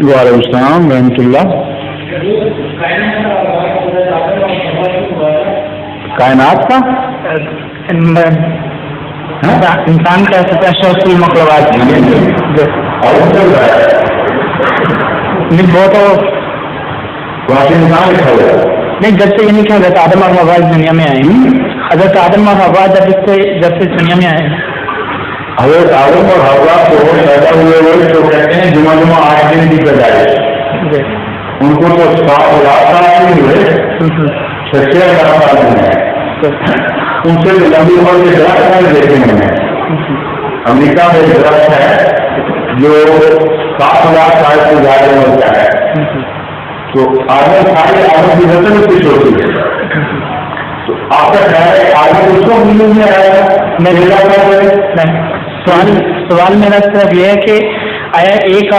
وعلیکم السلام ورحمۃ اللہ. کائنات کا انسان کا شوق المخلوقات نہیں وہ تو نہیں جب سے یہ نہیں کیا حضرت آدم اور حوا اس دنیا میں آئے حضرت آدم اور حوا جب سے دنیا میں آئے حضرت آدم اور حوا کو پیدا ہوئے ہوئے جو کہتے ہیں جمعہ جمعہ 8 دن کی پیدائش ان کو تو 7 سال نہیں ہوئے 6 سال میں ان سے لمبی عمر کے درخت دیکھے میں نے امریکہ میں ایک درخت ہے جو 7,000 سال سے زیادہ عمر کا ہے تو آدم سارے آدم کی وطن میں کچھ ہوتی ہے تو آپ کا خیال ہے آدم اس کو ملنے میں آیا سوال میرا صرف یہ ہے کہ آیا ایک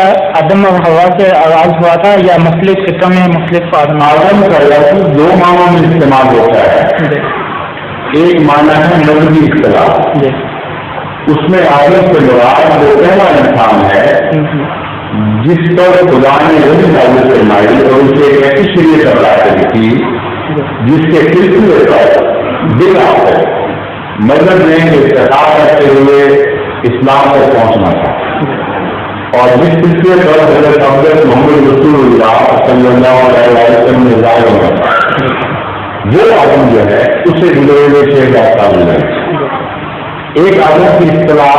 آدم اور حوا سے آغاز ہوا تھا یا مختلف خطوں میں مختلف آدم کا لفظ 2 معنوں میں استعمال ہوتا ہے. ایک معنی ہے لفظی اختلاف اس میں آدم سے مراد وہ پہلا انسان ہے جس پر خدا نے وہی نازل فرمائی اور اسے ایک ایسی شریعت عطا کری تھی جس کے سلسلے پر بلا مذہب نے اتفاق کرتے ہوئے اسلام پر پہنچنا تھا اور جس سلسلے پر حضرت محمد رسول اللہ صلی اللہ علیہ وسلم نے ظاہر ہونا تھا وہ آدم جو ہے اسے گزرے 6,000 سال گزرے. ایک آدم کی اصطلاح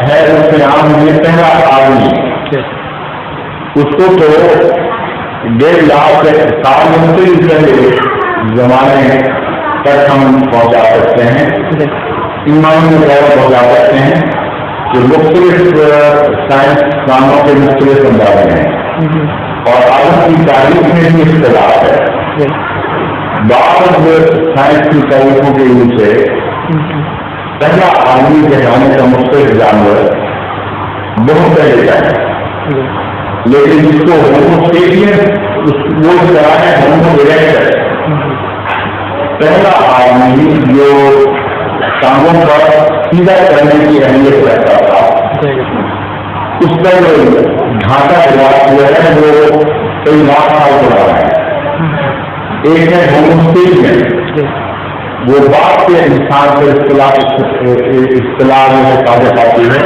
ہے اس میں عام میں پہلا آدمی اس کو تو 1.5 لاکھ سال مختلف پہلے زمانے تک ہم پہنچا سکتے ہیں. ان معنوں میں پہنچا سکتے ہیں کہ مختلف سائنسدانوں کے مختلف انداز ہیں اور آدم کی تاریخ میں بھی اختلاف ہے. بعض سائنس کی تاریخوں کے علم سے پہلا آدمی کہلانے کا مختلف جانور بہت پہلے کا ہے لیکن جس کو ہومو سیپین وہ کہا ہے ہومو اریکٹس پہلا آدمی جو ٹانگوں پر سیدھا کرنے کی اہمیت رکھتا تھا اس کا جو ڈھانچہ علاج ہوا ہے وہ کئی لاکھ سال پرانا ہے. ایک ہے ہومو سیپین وہ بات کے انسان پر اصطلاح میں تعداد آتی ہے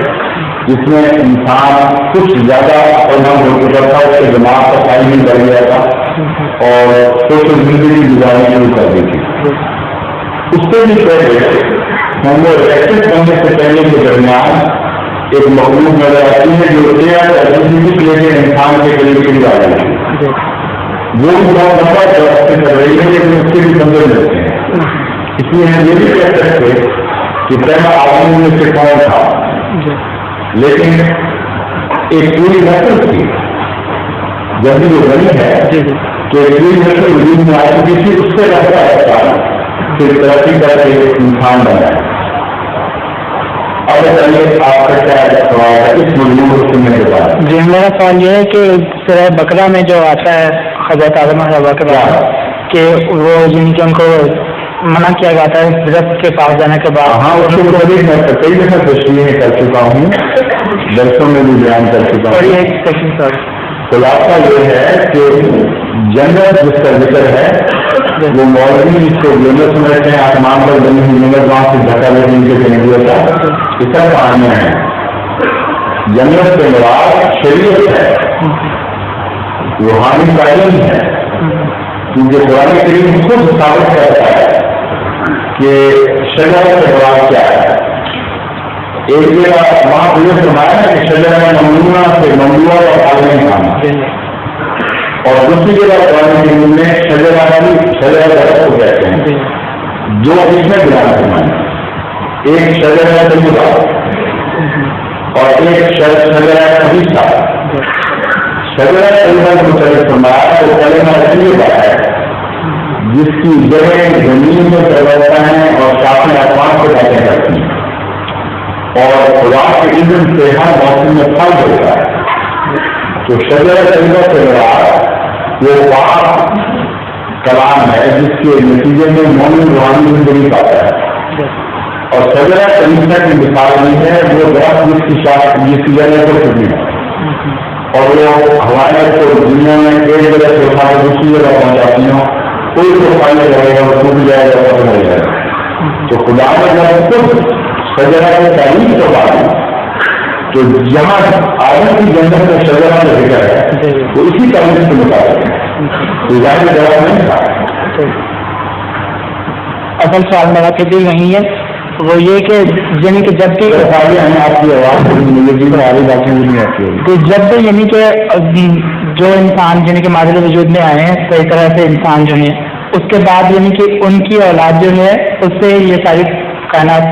جس میں انسان کچھ زیادہ پڑھنا ہو چکا تھا اس کے دماغ کا ٹائم ہی بڑھ گیا تھا اور سوشل زندگی گزارنی شروع کر دی تھی. اس سے بھی پہلے ہومو اریکٹس بننے سے پہلے کے درمیان ایک مخلوق نظر آتی ہے جو انسان کے قریب آ رہی ہے. وہ بھی بہت لمبا کر رہی ہے لیکن اس کے بھی بندے ملتے ہیں. اس لیے ہم یہ بھی کہہ سکتے کہ پہلا آدمی میں سے کون تھا لیکن ایک پوری نسل تھی جب بھی وہ بنی ہے تو ایک پوری نسل وجود میں آ چکی تھی اس سے رہتا ہے پھر ترقی کر کے انسان بنا ہے. اب بتائیے آپ کا کیا سوال ہے اس مضمون سننے کے بعد؟ جی میرا سوال یہ ہے کہ سورہ بقرہ میں جو آتا ہے حضرت آدم اور حوا کے بعد کہ وہ جن کے ان کو منع کیا جاتا ہے درخت کے پاس جانے کے بعد. ہاں اس کے مطابق میں کئی دفعہ تشریح کر چکا ہوں درسوں میں بھی بیان کر چکا ہوں. خلاصہ یہ ہے کہ جنت جس کا ذکر ہے وہ مولوی جس کو جنت سمجھتے ہیں آسمان پر بنی ہوئی جنت وہاں سے دھکا لے ان کے کہیں گے تھا اس کا کہانیاں ہیں. جنت کے مراد شریعت ہے روحانی تعلیم ہے کیونکہ قرآن کریم خود ثابت کرتا ہے کہ شجرہ کے مراد کیا ہے. ایک جگہ وہاں یہ فرمایا ہے کہ شجرہ ممنوعہ سے ممنوع اور عالمی کھانا اور دوسری جگہ قرآن کریم میں شجرہ درخت کو کہتے ہیں جو اس میں بیان فرمایا. ایک شجرہ طیبہ اور ایک شجرہ خبیثہ. شجرہ طیبہ کے متعلق فرمایا تو کلمہ طیبہ ہے جس کی جڑیں زمین میں پھیلتا ہے اور شاخیں آسمان کو باتیں کرتی ہیں اور خدا کے علم سے ہر موسم میں پھل ہوتا ہے. تو شجرہ طیبہ سے مراد وہ پاک کلام ہے جس کے نتیجے میں مومن روحانی زندگی پاتا ہے اور شجرہ طیبہ کی مثال نہیں ہے وہ درخت جس کی شاخ جس کی جڑیں پر چھپی ہے اور وہ ہمارے کو دنیا میں ایک جگہ سے اٹھا کے دوسری جگہ پہنچاتی ہوں، کوئی تو پانی رہے گا اور ٹوٹ جائے گا ختم ہو جائے گا. تو خدا نے جب خود شجرہ کی تعریف کو پائی تو جہاں آدم کی جنت میں شجرہ کا ذکر ہے تو اسی تعریف کے مطابق ہے، ظاہر جواب نہیں تھا. اصل سوال میرا پھر بھی وہی ہے، وہ یہ کہ یعنی کہ جب بھی آپ کی آواز مجھے بھی آگے باتیں بھی نہیں آتی ہے کہ جب بھی یعنی کہ جو انسان یعنی کہ ماضی وجود میں آئے ہیں صحیح طرح سے انسان جو ہیں، اس کے بعد یعنی کہ ان کی اولاد جو ہے اس سے یہ ساری کائنات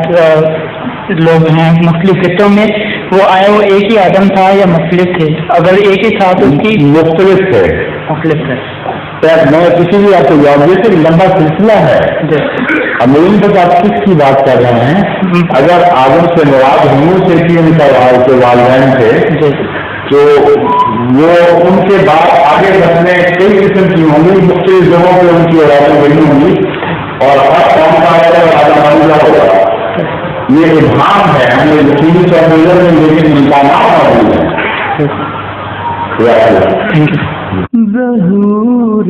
لوگ ہیں مختلف خطوں میں، وہ آئے وہ ایک ہی آدم تھا یا مختلف تھے؟ اگر ایک ہی تھا تو اس کی مختلف ہے. مختلف ہے. میں کسی بھی آپ کو یاد سے لمبا سلسلہ ہے. امین تک آپ کس کی بات کر رہے ہیں؟ اگر آدم سے مراد ہنو سے کی ان کا کے والدین تھے تو وہ ان کے بعد آگے بڑھنے کئی قسم کی ہوں گی، مختلف جگہوں پہ ان کی اولادیں بڑی ہوں گی اور ہر قوم کا آگے ہوگا. یہ ابہام ہے ہمیں یقینی طور پر لیکن امکانات موجود ہیں. ظہور